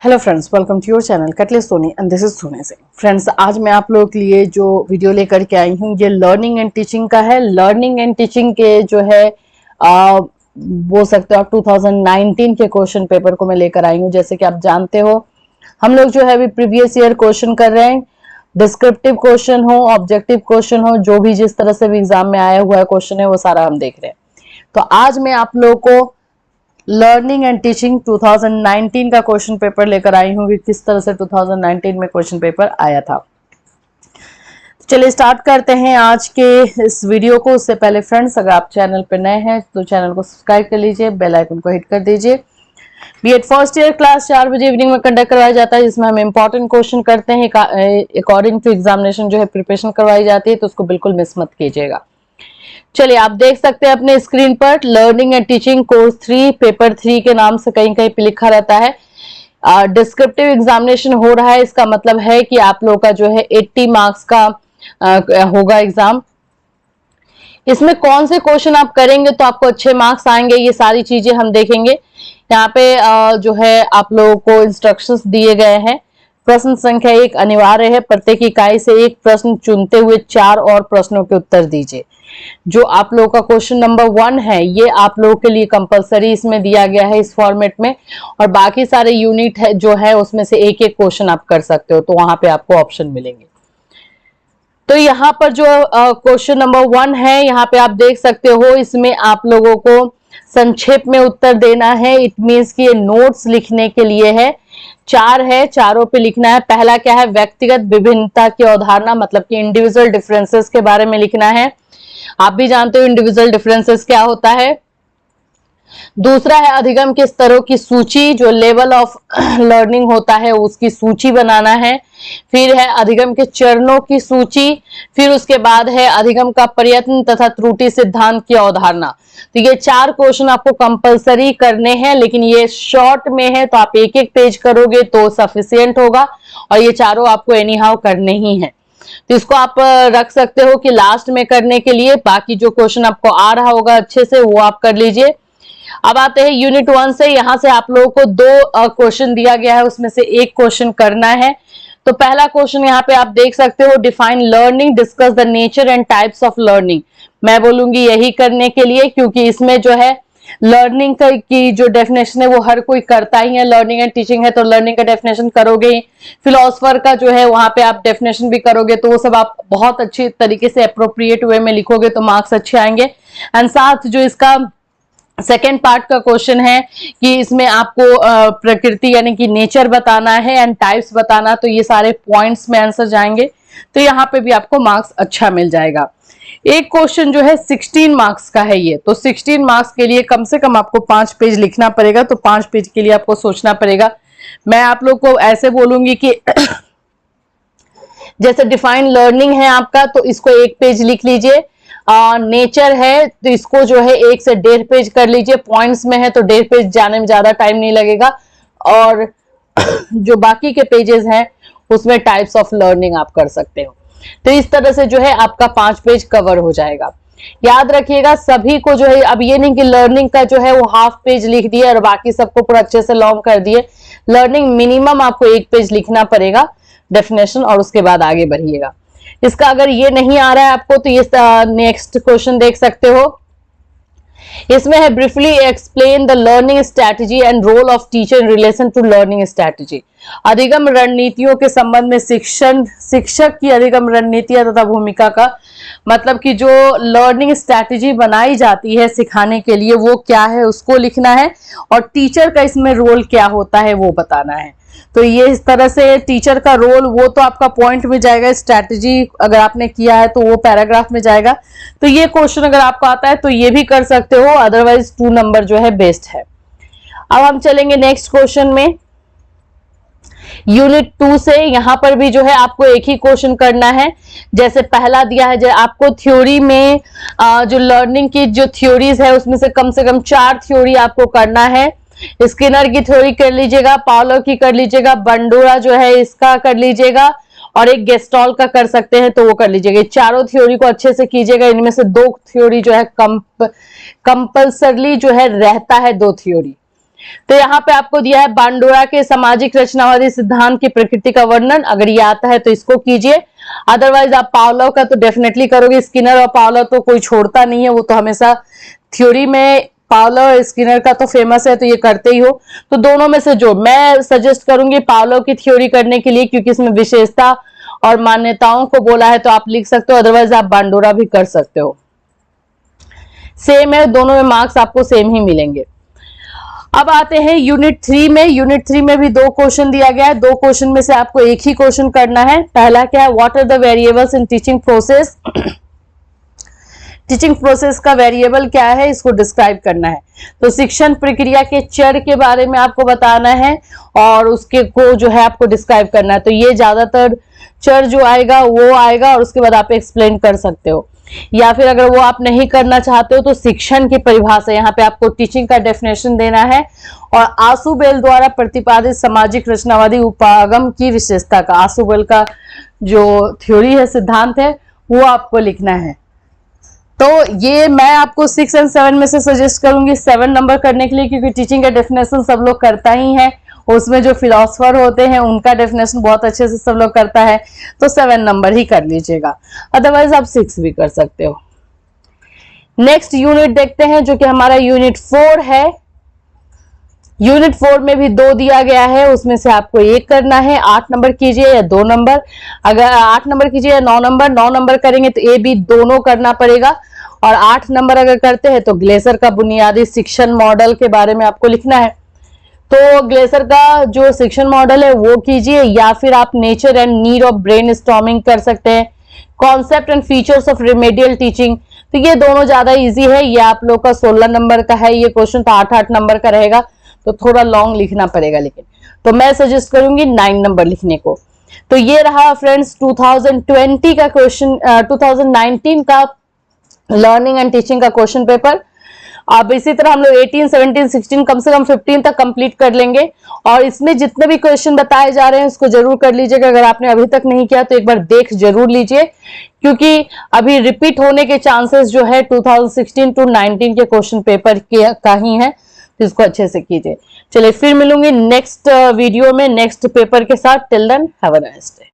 Hello friends, welcome to your channel cutless Soni and this is Soni Singh. Friends, आज मैं आप लोगों के लिए जो वीडियो लेकर के आई हूँ ये लर्निंग एंड टीचिंग का है। लर्निंग एंड टीचिंग के जो है बोल सकते हो आप 2019 के क्वेश्चन पेपर को मैं लेकर आई हूँ। जैसे कि आप जानते हो हम लोग जो है अभी प्रीवियस ईयर क्वेश्चन कर रहे हैं। डिस्क्रिप्टिव क्वेश्चन हो, ऑब्जेक्टिव क्वेश्चन हो, जो भी जिस तरह से भी एग्जाम में आया हुआ क्वेश्चन है वो सारा हम देख रहे हैं। तो आज मैं आप लोगों को लर्निंग एंड टीचिंग 2019 का क्वेश्चन पेपर लेकर आई हूँ कि किस तरह से 2019 में क्वेश्चन पेपर आया था। चलिए स्टार्ट करते हैं आज के इस वीडियो को। उससे पहले फ्रेंड्स, अगर आप चैनल पर नए हैं तो चैनल को सब्सक्राइब कर लीजिए, बेल आइकन को हिट कर दीजिए। बीएड फर्स्ट ईयर क्लास 4 बजे इवनिंग में कंडक्ट करवाया जाता है, जिसमें हम इंपॉर्टेंट क्वेश्चन करते हैं। अकॉर्डिंग टू एग्जामिनेशन जो है प्रिपरेशन करवाई जाती है, तो उसको बिल्कुल मिस मत कीजिएगा। चलिए आप देख सकते हैं अपने स्क्रीन पर learning and teaching course 3 paper 3 के नाम से कहीं कहीं पे लिखा रहता है। डिस्क्रिप्टिव एग्जामिनेशन हो रहा है, इसका मतलब है कि आप लोगों का जो है 80 मार्क्स का होगा एग्जाम। इसमें कौन से क्वेश्चन आप करेंगे तो आपको अच्छे मार्क्स आएंगे, ये सारी चीजें हम देखेंगे। यहाँ पे जो है आप लोगों को इंस्ट्रक्शंस दिए गए हैं। प्रश्न संख्या 1 अनिवार्य है। प्रत्येक इकाई से एक प्रश्न चुनते हुए 4 और प्रश्नों के उत्तर दीजिए। जो आप लोगों का क्वेश्चन नंबर 1 है ये आप लोगों के लिए कंपलसरी इसमें दिया गया है इस फॉर्मेट में, और बाकी सारे यूनिट है जो है उसमें से एक एक क्वेश्चन आप कर सकते हो, तो वहां पे आपको ऑप्शन मिलेंगे। तो यहाँ पर जो क्वेश्चन नंबर 1 है यहाँ पे आप देख सकते हो, इसमें आप लोगों को संक्षेप में उत्तर देना है। इट मीन्स कि ये नोट्स लिखने के लिए है। 4 है, चारों पे लिखना है। पहला क्या है, व्यक्तिगत विभिन्नता की अवधारणा, मतलब कि इंडिविजुअल डिफरेंसेस के बारे में लिखना है। आप भी जानते हो इंडिविजुअल डिफरेंसेस क्या होता है। दूसरा है अधिगम के स्तरों की सूची, जो लेवल ऑफ लर्निंग होता है उसकी सूची बनाना है। फिर है अधिगम के चरणों की सूची। फिर उसके बाद है अधिगम का प्रयत्न तथा त्रुटि सिद्धांत की अवधारणा। तो ये 4 क्वेश्चन आपको कंपलसरी करने हैं, लेकिन ये शॉर्ट में है तो आप एक एक पेज करोगे तो सफिशियंट होगा, और ये चारों आपको एनी हाउ करने ही है। तो इसको आप रख सकते हो कि लास्ट में करने के लिए। बाकी जो क्वेश्चन आपको आ रहा होगा अच्छे से वो आप कर लीजिए। अब आते हैं यूनिट 1 से। यहां से आप लोगों को 2 क्वेश्चन दिया गया है, उसमें से एक क्वेश्चन करना है। तो पहला क्वेश्चन यहाँ पे आप देख सकते हो, define learning, discuss the nature and types of learning. मैं बोलूंगी यही करने के लिए, क्योंकि इसमें जो है लर्निंग की जो डेफिनेशन है वो हर कोई करता ही है। लर्निंग एंड टीचिंग है तो लर्निंग का डेफिनेशन करोगे ही। फिलोसफर का जो है वहां पे आप डेफिनेशन भी करोगे, तो वो सब आप बहुत अच्छी तरीके से अप्रोप्रिएट वे में लिखोगे तो मार्क्स अच्छे आएंगे। एंड साथ जो इसका सेकेंड पार्ट का क्वेश्चन है कि इसमें आपको प्रकृति यानी कि नेचर बताना है एंड टाइप्स बताना, तो ये सारे पॉइंट्स में आंसर जाएंगे, तो यहाँ पे भी आपको मार्क्स अच्छा मिल जाएगा। एक क्वेश्चन जो है 16 मार्क्स का है ये, तो 16 मार्क्स के लिए कम से कम आपको 5 पेज लिखना पड़ेगा, तो 5 पेज के लिए आपको सोचना पड़ेगा। मैं आप लोग को ऐसे बोलूंगी कि जैसे डिफाइन लर्निंग है आपका, तो इसको 1 पेज लिख लीजिए। नेचर है तो इसको जो है 1 से 1.5 पेज कर लीजिए। पॉइंट्स में है तो 1.5 पेज जाने में ज्यादा टाइम नहीं लगेगा, और जो बाकी के पेजेस हैं उसमें टाइप्स ऑफ लर्निंग आप कर सकते हो। तो इस तरह से जो है आपका 5 पेज कवर हो जाएगा। याद रखिएगा सभी को जो है, अब ये नहीं कि लर्निंग का जो है वो हाफ पेज लिख दिए और बाकी सबको पूरा अच्छे से लॉन्ग कर दिए। लर्निंग मिनिमम आपको 1 पेज लिखना पड़ेगा डेफिनेशन, और उसके बाद आगे बढ़िएगा। इसका अगर ये नहीं आ रहा है आपको तो ये नेक्स्ट क्वेश्चन देख सकते हो। इसमें है briefly explain the learning strategy and role of teacher in relation to learning strategy. अधिगम रणनीतियों के संबंध में शिक्षक की अधिगम रणनीतियां तथा भूमिका का, मतलब कि जो लर्निंग स्ट्रैटेजी बनाई जाती है सिखाने के लिए वो क्या है उसको लिखना है, और टीचर का इसमें रोल क्या होता है वो बताना है। तो ये इस तरह से टीचर का रोल वो तो आपका पॉइंट में जाएगा, स्ट्रैटेजी अगर आपने किया है तो वो पैराग्राफ में जाएगा। तो ये क्वेश्चन अगर आपको आता है तो ये भी कर सकते हो, अदरवाइज 2 नंबर जो है बेस्ट है। अब हम चलेंगे नेक्स्ट क्वेश्चन में, यूनिट 2 से। यहां पर भी जो है आपको एक ही क्वेश्चन करना है। जैसे पहला दिया है, जो आपको थ्योरी में जो लर्निंग की जो थ्योरीज है उसमें से कम 4 थ्योरी आपको करना है। स्किनर की थ्योरी कर लीजिएगा, पावलोव की कर लीजिएगा, बंडोरा जो है इसका कर लीजिएगा, और एक गेस्टॉल का कर सकते हैं तो वो कर लीजिएगा। चारों थ्योरी को अच्छे से कीजिएगा। इनमें से 2 थ्योरी जो है कंपल्सरली जो है रहता है, 2 थ्योरी। तो यहाँ पे आपको दिया है बांडोरा के सामाजिक रचनावादी सिद्धांत की प्रकृति का वर्णन, अगर ये आता है तो इसको कीजिए। अदरवाइज आप पावलोव का तो डेफिनेटली करोगे, स्किनर और पावलोव तो कोई छोड़ता नहीं है, वो तो हमेशा थ्योरी में पावलोव और स्किनर का तो फेमस है, तो ये करते ही हो। तो दोनों में से जो मैं सजेस्ट करूंगी पावलोव की थ्योरी करने के लिए, क्योंकि इसमें विशेषता और मान्यताओं को बोला है, तो आप लिख सकते हो, अदरवाइज आप बांडोरा भी कर सकते हो। सेम है, दोनों में मार्क्स आपको सेम ही मिलेंगे। अब आते हैं यूनिट 3 में। यूनिट 3 में भी 2 क्वेश्चन दिया गया है, 2 क्वेश्चन में से आपको एक ही क्वेश्चन करना है। पहला क्या है, what are the variables in teaching process. Teaching process का वेरिएबल क्या है, इसको डिस्क्राइब करना है। तो शिक्षण प्रक्रिया के चर के बारे में आपको बताना है और उसके को जो है आपको डिस्क्राइब करना है। तो ये ज्यादातर चर जो आएगा वो आएगा और उसके बाद आप एक्सप्लेन कर सकते हो, या फिर अगर वो आप नहीं करना चाहते हो तो शिक्षण की परिभाषा, यहाँ पे आपको टीचिंग का डेफिनेशन देना है और आशुबेल द्वारा प्रतिपादित सामाजिक रचनावादी उपागम की विशेषता का, आशुबेल का जो थ्योरी है, सिद्धांत है, वो आपको लिखना है। तो ये मैं आपको 6 और 7 में से सजेस्ट करूंगी 7 नंबर करने के लिए, क्योंकि टीचिंग का डेफिनेशन सब लोग करता ही है, उसमें जो फिलोसफर होते हैं उनका डेफिनेशन बहुत अच्छे से सब लोग करता है, तो 7 नंबर ही कर लीजिएगा, अदरवाइज आप 6 भी कर सकते हो। नेक्स्ट यूनिट देखते हैं, जो कि हमारा यूनिट 4 है। यूनिट 4 में भी 2 दिया गया है, उसमें से आपको एक करना है। 8 नंबर कीजिए या 2 नंबर, अगर 8 नंबर कीजिए या 9 नंबर, 9 नंबर करेंगे तो ए बी दोनों करना पड़ेगा। और 8 नंबर अगर करते हैं तो ग्लेसर का बुनियादी शिक्षण मॉडल के बारे में आपको लिखना है। तो ग्लेसर का जो शिक्षण मॉडल है वो कीजिए, या फिर आप nature and need of brain storming कर सकते हैं। Concept and features of remedial teaching, तो ये दोनों ज्यादा इजी है। ये आप लोग का 16 नंबर का है ये क्वेश्चन, तो 8-8 नंबर का रहेगा, तो थोड़ा लॉन्ग लिखना पड़ेगा, लेकिन तो मैं सजेस्ट करूंगी 9 नंबर लिखने को। तो ये रहा फ्रेंड्स 2020 का क्वेश्चन, 2019 का लर्निंग एंड टीचिंग का क्वेश्चन पेपर। अब इसी तरह हम लोग 18, 17, 16 कम से कम 15 तक कंप्लीट कर लेंगे। और इसमें जितने भी क्वेश्चन बताए जा रहे हैं उसको जरूर कर लीजिएगा। अगर आपने अभी तक नहीं किया तो एक बार देख जरूर लीजिए, क्योंकि अभी रिपीट होने के चांसेस जो है 2016 to 19 के क्वेश्चन पेपर का ही है, तो इसको अच्छे से कीजिए। चलिए फिर मिलूंगी नेक्स्ट वीडियो में नेक्स्ट पेपर के साथ। Till then have a nice day.